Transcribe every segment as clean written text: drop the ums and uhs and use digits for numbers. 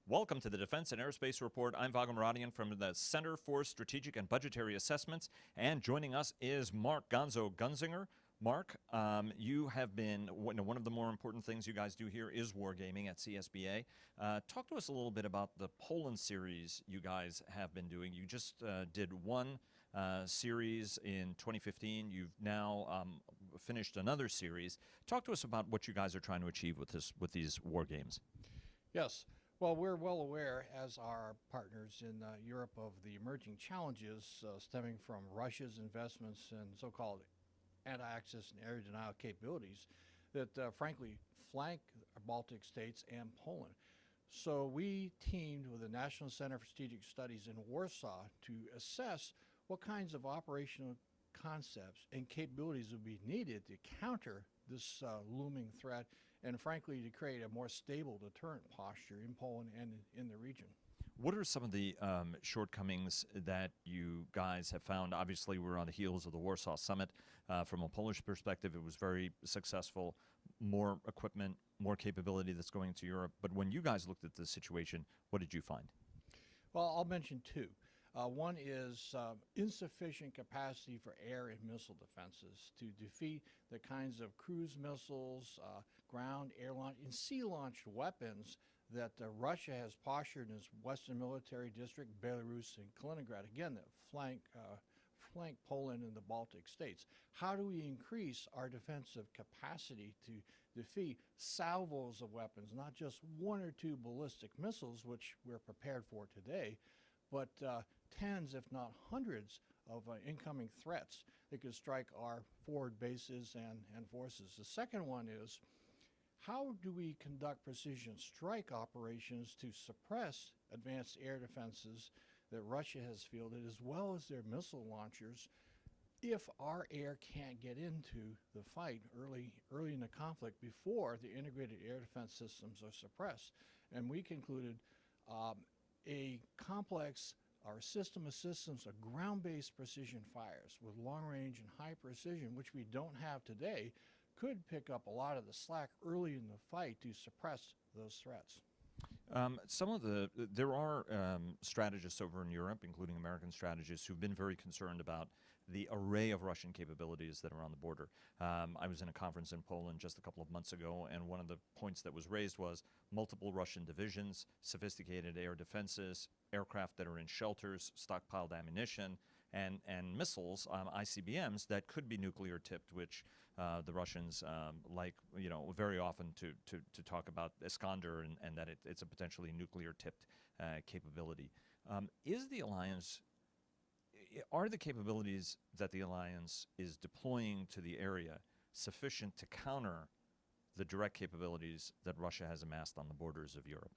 Welcome to the Defense and Aerospace Report. I'm Vago Muradian from the Center for Strategic and Budgetary Assessments, and joining us is Mark Gunzinger. Mark, you have been, one of the more important things you guys do here is wargaming at CSBA. Talk to us a little bit about the Poland series you guys have been doing. You just did one series in 2015. You've now finished another series. Talk to us about what you guys are trying to achieve with these war games. Yes. Well, we're well aware, as are our partners in Europe, of the emerging challenges stemming from Russia's investments in so-called anti-access and area denial capabilities that, frankly, flank Baltic states and Poland. So we teamed with the National Center for Strategic Studies in Warsaw to assess what kinds of operational concepts and capabilities would be needed to counter this looming threat and, frankly, to create a more stable deterrent posture in Poland and in the region. What are some of the shortcomings that you guys have found? Obviously, we're on the heels of the Warsaw Summit. From a Polish perspective, it was very successful, more equipment, more capability that's going to Europe. But when you guys looked at the situation, what did you find? Well, I'll mention two. One is insufficient capacity for air and missile defenses to defeat the kinds of cruise missiles, ground, air launch, and sea-launched weapons that Russia has postured in its Western Military District, Belarus, and Kaliningrad, again, that flank Poland and the Baltic states. How do we increase our defensive capacity to defeat salvos of weapons, not just one or two ballistic missiles, which we're prepared for today, but tens, if not hundreds, of incoming threats that could strike our forward bases and forces. The second one is, how do we conduct precision strike operations to suppress advanced air defenses that Russia has fielded, as well as their missile launchers, if our air can't get into the fight early in the conflict before the integrated air defense systems are suppressed? And we concluded a complex, our system of systems, of ground-based precision fires with long range and high precision, which we don't have today, could pick up a lot of the slack early in the fight to suppress those threats. There are strategists over in Europe, including American strategists, who've been very concerned about the array of Russian capabilities that are on the border. I was in a conference in Poland just a couple of months ago, and one of the points that was raised was multiple Russian divisions, sophisticated air defenses, aircraft that are in shelters, stockpiled ammunition, and missiles, ICBMs, that could be nuclear tipped, which the Russians like, very often to talk about Iskander and that it's a potentially nuclear tipped capability. Are the capabilities that the alliance is deploying to the area sufficient to counter the direct capabilities that Russia has amassed on the borders of Europe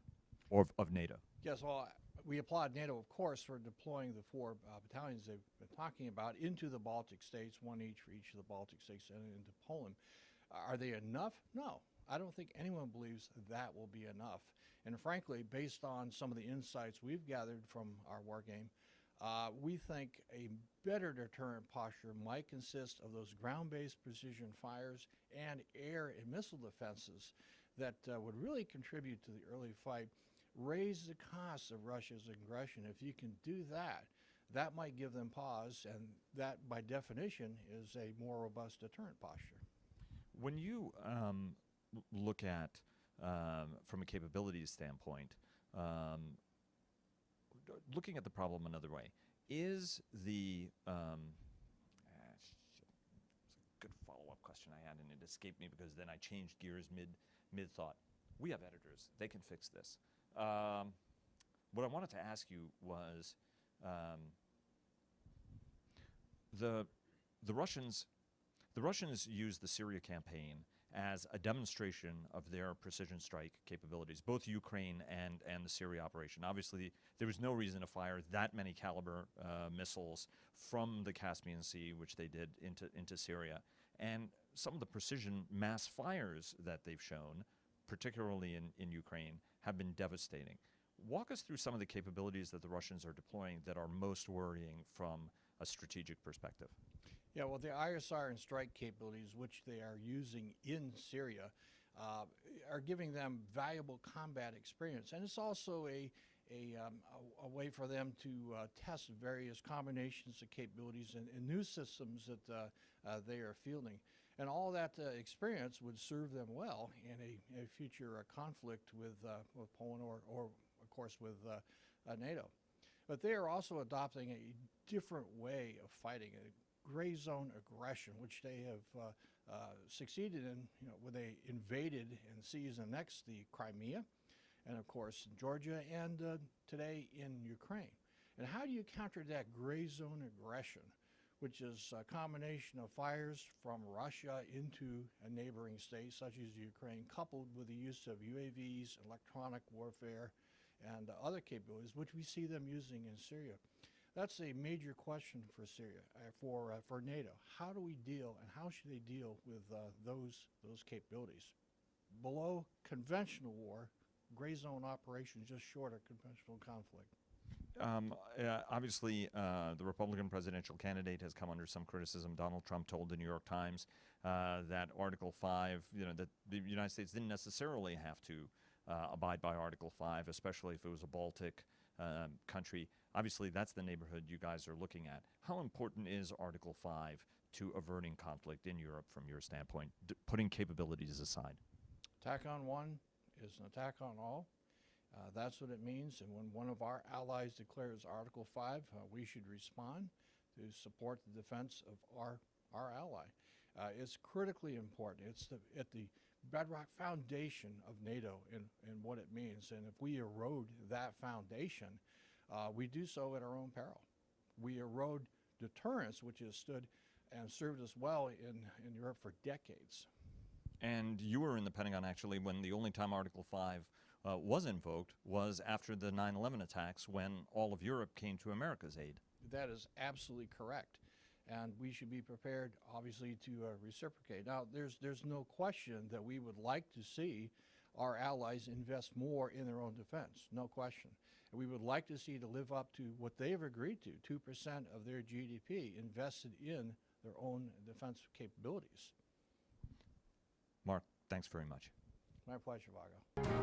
or of NATO? Yes, well, we applaud NATO, of course, for deploying the four battalions they've been talking about into the Baltic states, one each for each of the Baltic states, and into Poland. Are they enough? No. I don't think anyone believes that will be enough. And frankly, based on some of the insights we've gathered from our war game, we think a better deterrent posture might consist of those ground-based precision fires and air and missile defenses that would really contribute to the early fight, raise the cost of Russia's aggression. If you can do that, that might give them pause, and that, by definition, is a more robust deterrent posture. When you look at, from a capabilities standpoint, looking at the problem another way, is the it's a good follow-up question I had, and it escaped me because then I changed gears mid-thought. We have editors. They can fix this. What I wanted to ask you was the Russians used the Syria campaign as a demonstration of their precision strike capabilities, both Ukraine and the Syria operation. Obviously, there was no reason to fire that many caliber missiles from the Caspian Sea, which they did into Syria. And some of the precision mass fires that they've shown, particularly in Ukraine, have been devastating. Walk us through some of the capabilities that the Russians are deploying that are most worrying from a strategic perspective. Yeah, well, the ISR and strike capabilities, which they are using in Syria, are giving them valuable combat experience, and it's also a way for them to test various combinations of capabilities and new systems that they are fielding. And all that experience would serve them well in a future conflict with Poland or, of course, with NATO. But they are also adopting a different way of fighting, a gray zone aggression, which they have succeeded in, when they invaded and seized and annexed the Crimea, and of course Georgia, and today in Ukraine. And how do you counter that gray zone aggression, which is a combination of fires from Russia into a neighboring state such as Ukraine, coupled with the use of UAVs, electronic warfare, and other capabilities, which we see them using in Syria? That's a major question for Syria, for NATO. How do we deal, and how should they deal with those capabilities? Below conventional war, gray zone operations just short of conventional conflict. Obviously, the Republican presidential candidate has come under some criticism. Donald Trump told the New York Times that Article 5, that the United States didn't necessarily have to abide by Article 5, especially if it was a Baltic country. Obviously, that's the neighborhood you guys are looking at. How important is Article 5 to averting conflict in Europe from your standpoint, putting capabilities aside? Attack on one is an attack on all. That's what it means. And when one of our allies declares Article 5, we should respond to support the defense of our ally. It's critically important. It's at the bedrock foundation of NATO and what it means. And if we erode that foundation, we do so at our own peril. We erode deterrence, which has stood and served us well in Europe for decades. And you were in the Pentagon, actually, when the only time Article 5 was invoked was after the 9/11 attacks, when all of Europe came to America's aid. That is absolutely correct. And we should be prepared, obviously, to reciprocate. Now, there's no question that we would like to see our allies invest more in their own defense, no question. And we would like to see to live up to what they have agreed to, 2% of their GDP invested in their own defense capabilities. Mark, thanks very much. My pleasure, Vago.